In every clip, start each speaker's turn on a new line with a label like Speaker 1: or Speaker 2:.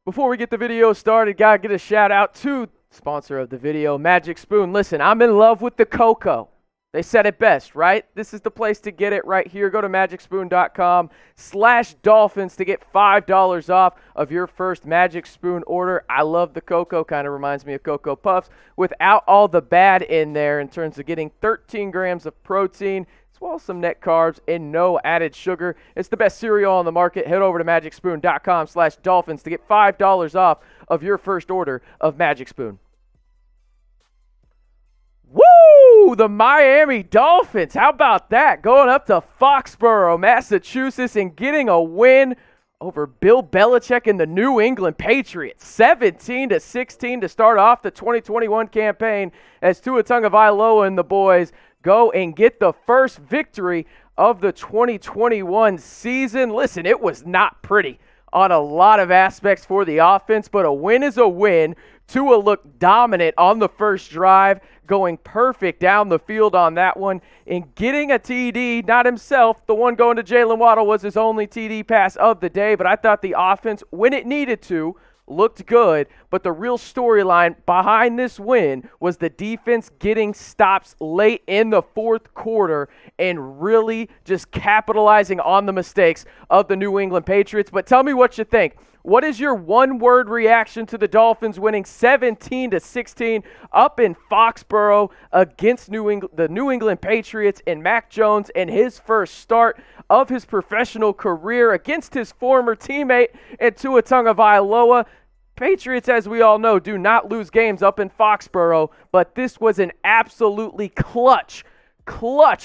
Speaker 1: Before we get the video started, gotta get a shout out to sponsor of the video, Magic Spoon. Listen, I'm in love with the cocoa. They said it best, right? This is the place to get it right here. Go to magicspoon.com/Dolphins to get $5 off of your first Magic Spoon order. I love the cocoa. Kind of reminds me of Cocoa Puffs without all the bad in there in terms of getting 13 grams of protein, as well as some net carbs and no added sugar. It's the best cereal on the market. Head over to magicspoon.com/Dolphins to get $5 off of your first order of Magic Spoon. Woo! The Miami Dolphins. How about that? Going up to Foxborough, Massachusetts, and getting a win over Bill Belichick and the New England Patriots. 17-16 to start off the 2021 campaign as Tua Tagovailoa and the boys go and get the first victory of the 2021 season. Listen, it was not pretty on a lot of aspects for the offense, but a win is a win. Tua looked dominant on the first drive, going perfect down the field on that one, and getting a TD, not himself. The one going to Jaylen Waddle was his only TD pass of the day, but I thought the offense, when it needed to, looked good. But the real storyline behind this win was the defense getting stops late in the fourth quarter and really just capitalizing on the mistakes of the New England Patriots. But tell me what you think. What is your one-word reaction to the Dolphins winning 17-16 up in Foxborough against the New England Patriots and Mac Jones in his first start of his professional career against his former teammate and Tua Tagovailoa? Patriots, as we all know, do not lose games up in Foxborough, but this was an absolutely clutch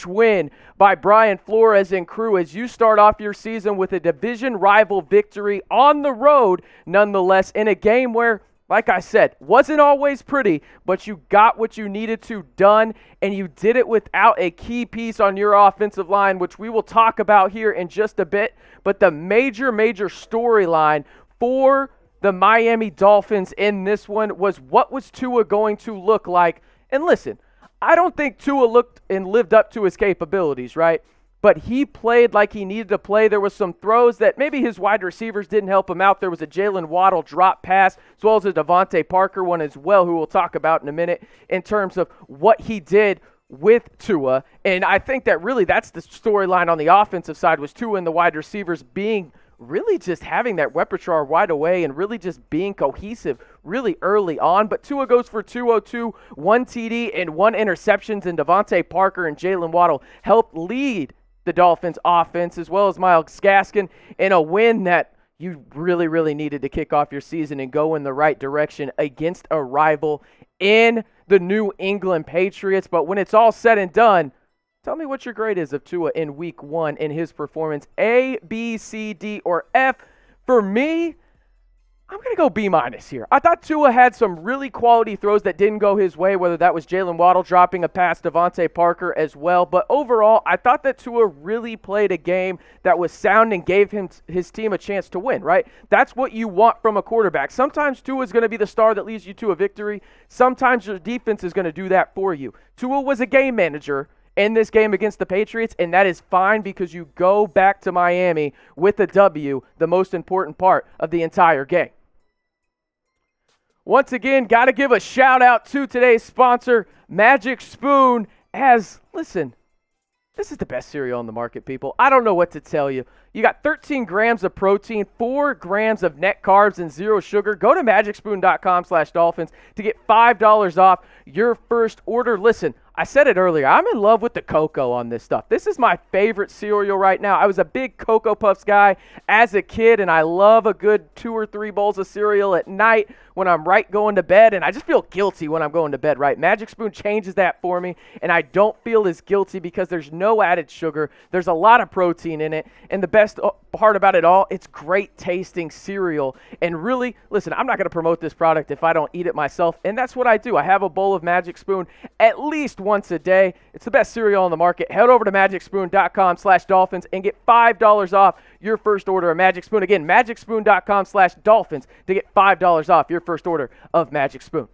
Speaker 1: win by Brian Flores and crew as you start off your season with a division rival victory on the road, nonetheless, in a game where, like I said, wasn't always pretty, but you got what you needed to done, and you did it without a key piece on your offensive line, which we will talk about here in just a bit. But the major storyline for the Miami Dolphins in this one was what was Tua going to look like. And listen, I don't think Tua looked and lived up to his capabilities, right? But he played like he needed to play. There was some throws that maybe his wide receivers didn't help him out. There was a Jaylen Waddle drop pass, as well as a Devontae Parker one as well, who we'll talk about in a minute, in terms of what he did with Tua. And I think that really that's the storyline on the offensive side, was Tua and the wide receivers being really just having that repertoire right away and really just being cohesive really early on. But Tua goes for 202, 1 TD and 1 interceptions, and Devontae Parker and Jaylen Waddle helped lead the Dolphins offense, as well as Myles Gaskin, in a win that you really needed to kick off your season and go in the right direction against a rival in the New England Patriots. But when it's all said and done, tell me what your grade is of Tua in week 1 in his performance. A, B, C, D, or F. For me, I'm going to go B- here. I thought Tua had some really quality throws that didn't go his way, whether that was Jaylen Waddle dropping a pass to Devontae Parker as well. But overall, I thought that Tua really played a game that was sound and gave his team a chance to win, right? That's what you want from a quarterback. Sometimes Tua is going to be the star that leads you to a victory. Sometimes your defense is going to do that for you. Tua was a game manager in this game against the Patriots, and that is fine because you go back to Miami with a W, the most important part of the entire game. Once again, got to give a shout out to today's sponsor, Magic Spoon, as, listen, this is the best cereal on the market, people. I don't know what to tell you. You got 13 grams of protein, 4 grams of net carbs, and 0 sugar. Go to magicspoon.com/Dolphins to get $5 off your first order. Listen, I said it earlier, I'm in love with the cocoa on this stuff. This is my favorite cereal right now. I was a big Cocoa Puffs guy as a kid, and I love a good 2 or 3 bowls of cereal at night when I'm going to bed, and I just feel guilty when I'm going to bed, right? Magic Spoon changes that for me, and I don't feel as guilty because there's no added sugar. There's a lot of protein in it, and the best part about it all, it's great tasting cereal. And really, listen, I'm not going to promote this product if I don't eat it myself, and that's what I do. I have a bowl of Magic Spoon at least once a day. It's the best cereal on the market. Head over to magicspoon.com/Dolphins and get $5 off your first order of Magic Spoon. Again, magicspoon.com/Dolphins to get $5 off your first order of Magic Spoon.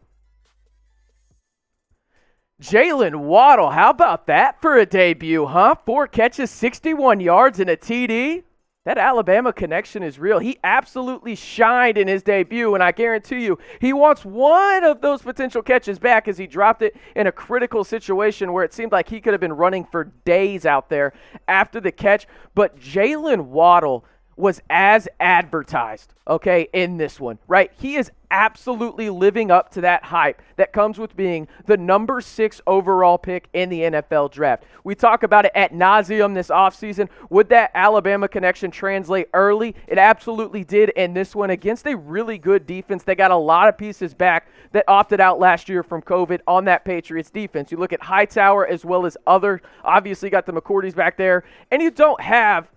Speaker 1: Jaylen Waddle, how about that for a debut, huh? 4 catches, 61 yards, and a TD. That Alabama connection is real. He absolutely shined in his debut, and I guarantee you he wants one of those potential catches back as he dropped it in a critical situation where it seemed like he could have been running for days out there after the catch. But Jaylen Waddle was as advertised, okay, in this one, right? He is absolutely living up to that hype that comes with being the number 6 overall pick in the NFL draft. We talk about it ad nauseum this offseason. Would that Alabama connection translate early? It absolutely did in this one against a really good defense. They got a lot of pieces back that opted out last year from COVID on that Patriots defense. You look at Hightower as well as other, obviously got the McCourties back there, and you don't have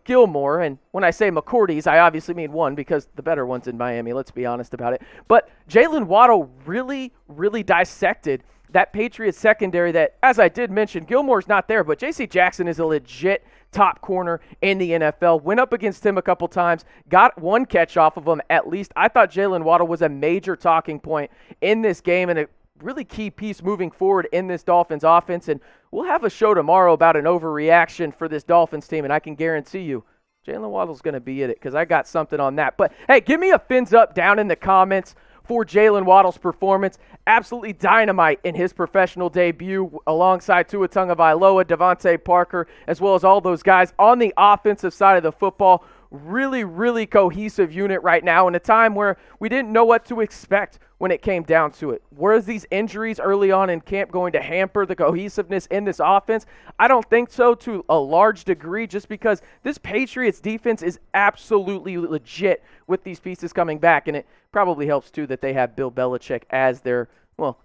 Speaker 1: Gilmore, and when I say McCourties, I obviously mean one because the better one's in Miami, let's be honest about it. But Jaylen Waddle really, really dissected that Patriots secondary that, as I did mention, Gilmore's not there, but J.C. Jackson is a legit top corner in the NFL. Went up against him a couple times, got one catch off of him at least. I thought Jaylen Waddle was a major talking point in this game and a really key piece moving forward in this Dolphins offense, and we'll have a show tomorrow about an overreaction for this Dolphins team, and I can guarantee you Jaylen Waddle's going to be in it because I got something on that. But, hey, give me a fins up down in the comments for Jaylen Waddle's performance. Absolutely dynamite in his professional debut alongside Tua Tagovailoa, Devontae Parker, as well as all those guys on the offensive side of the football. Really, really cohesive unit right now in a time where we didn't know what to expect when it came down to it. Were these injuries early on in camp going to hamper the cohesiveness in this offense? I don't think so to a large degree, just because this Patriots defense is absolutely legit with these pieces coming back, and it probably helps too that they have Bill Belichick as their,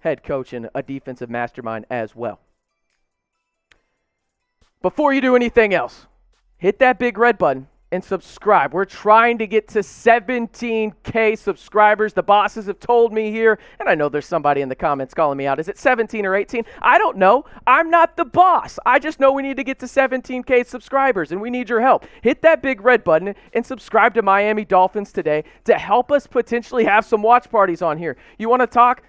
Speaker 1: head coach and a defensive mastermind as well. Before you do anything else, hit that big red button and subscribe. We're trying to get to 17K subscribers. The bosses have told me here, and I know there's somebody in the comments calling me out. Is it 17 or 18? I don't know. I'm not the boss. I just know we need to get to 17K subscribers, and we need your help. Hit that big red button and subscribe to Miami Dolphins today to help us potentially have some watch parties on here. You want to talk,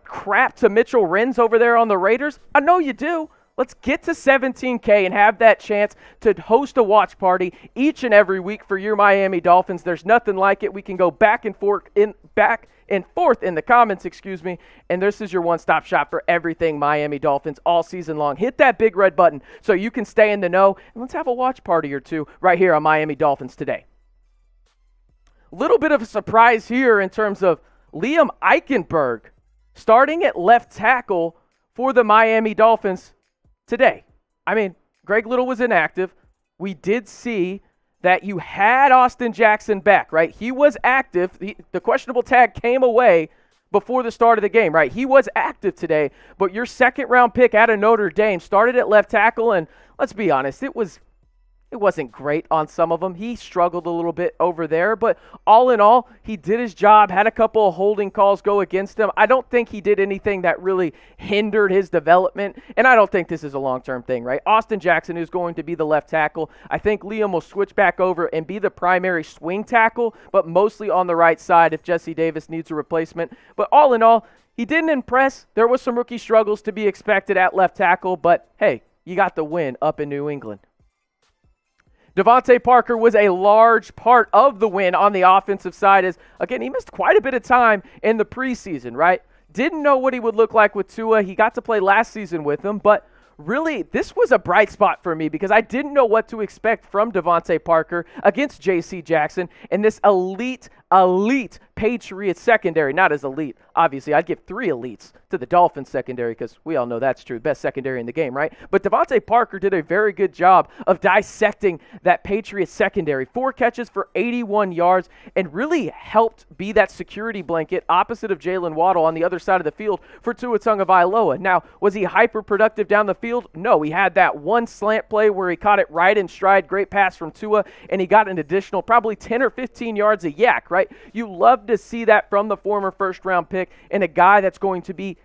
Speaker 1: crap to Mitchell Renz over there on the Raiders? I know you do. Let's get to 17K and have that chance to host a watch party each and every week for your Miami Dolphins. There's nothing like it. We can go back and forth in the comments, and this is your one-stop shop for everything Miami Dolphins all season long. Hit that big red button so you can stay in the know, and let's have a watch party or two right here on Miami Dolphins today. A little bit of a surprise here in terms of Liam Eichenberg starting at left tackle for the Miami Dolphins today. I mean, Greg Little was inactive. We did see that you had Austin Jackson back, right? He was active. The questionable tag came away before the start of the game, right? He was active today, but your second-round pick out of Notre Dame started at left tackle, and let's be honest, it wasn't great on some of them. He struggled a little bit over there, but all in all, he did his job, had a couple of holding calls go against him. I don't think he did anything that really hindered his development, and I don't think this is a long-term thing, right? Austin Jackson is going to be the left tackle. I think Liam will switch back over and be the primary swing tackle, but mostly on the right side if Jesse Davis needs a replacement. But all in all, he didn't impress. There was some rookie struggles to be expected at left tackle, but hey, you got the win up in New England. Devontae Parker was a large part of the win on the offensive side as, again, he missed quite a bit of time in the preseason, right? Didn't know what he would look like with Tua. He got to play last season with him, but really, this was a bright spot for me because I didn't know what to expect from Devontae Parker against J.C. Jackson and this elite Patriots secondary. Not as elite. Obviously, I'd give 3 elites to the Dolphins secondary because we all know that's true. Best secondary in the game, right? But Devontae Parker did a very good job of dissecting that Patriots secondary. 4 catches for 81 yards and really helped be that security blanket opposite of Jaylen Waddle on the other side of the field for Tua Tagovailoa. Now, was he hyper-productive down the field? No, he had that one slant play where he caught it right in stride. Great pass from Tua, and he got an additional probably 10 or 15 yards a yak, right? You love to see that from the former first-round pick and a guy that's going to be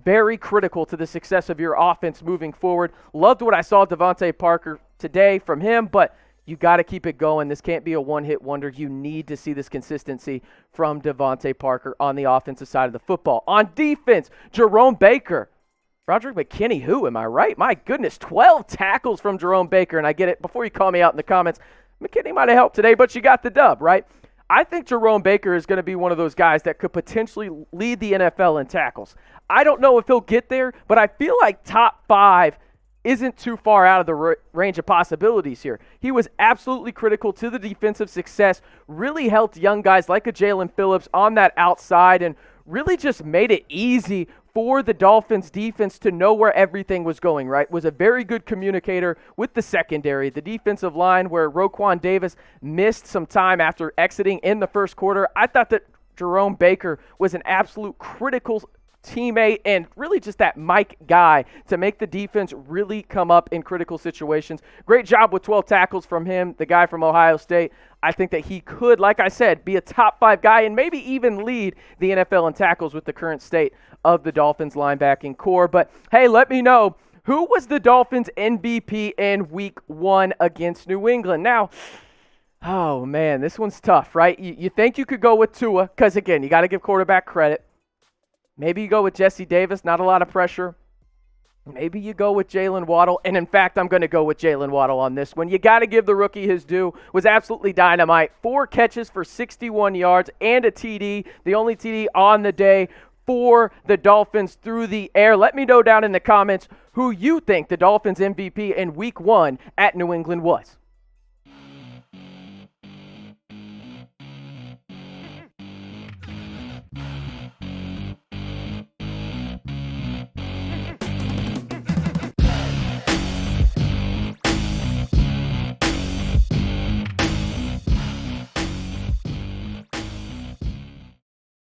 Speaker 1: very critical to the success of your offense moving forward. Loved what I saw Devontae Parker today from him, but you got to keep it going. This can't be a one-hit wonder. You need to see this consistency from Devontae Parker on the offensive side of the football. On defense, Jerome Baker. Roderick McKinney, who? Am I right? My goodness, 12 tackles from Jerome Baker, and I get it. Before you call me out in the comments, McKinney might have helped today, but you got the dub, right? I think Jerome Baker is going to be one of those guys that could potentially lead the NFL in tackles. I don't know if he'll get there, but I feel like top 5 isn't too far out of the range of possibilities here. He was absolutely critical to the defensive success, really helped young guys like a Jalen Phillips on that outside, and really just made it easy for the Dolphins defense to know where everything was going, right? Was a very good communicator with the secondary. The defensive line, where Roquan Davis missed some time after exiting in the first quarter. I thought that Jerome Baker was an absolute critical teammate and really just that Mike guy to make the defense really come up in critical situations. Great job with 12 tackles from him, the guy from Ohio State. I think that he could, like I said, be a top 5 guy and maybe even lead the NFL in tackles with the current state of the Dolphins linebacking core. But hey, let me know, who was the Dolphins MVP in week 1 against New England? Now, oh man, this one's tough, right? You think you could go with Tua, because again, you got to give quarterback credit. Maybe you go with Jesse Davis, not a lot of pressure. Maybe you go with Jaylen Waddle, and in fact, I'm going to go with Jaylen Waddle on this one. You got to give the rookie his due. Was absolutely dynamite. 4 catches for 61 yards and a TD, the only TD on the day for the Dolphins through the air. Let me know down in the comments who you think the Dolphins MVP in week 1 at New England was.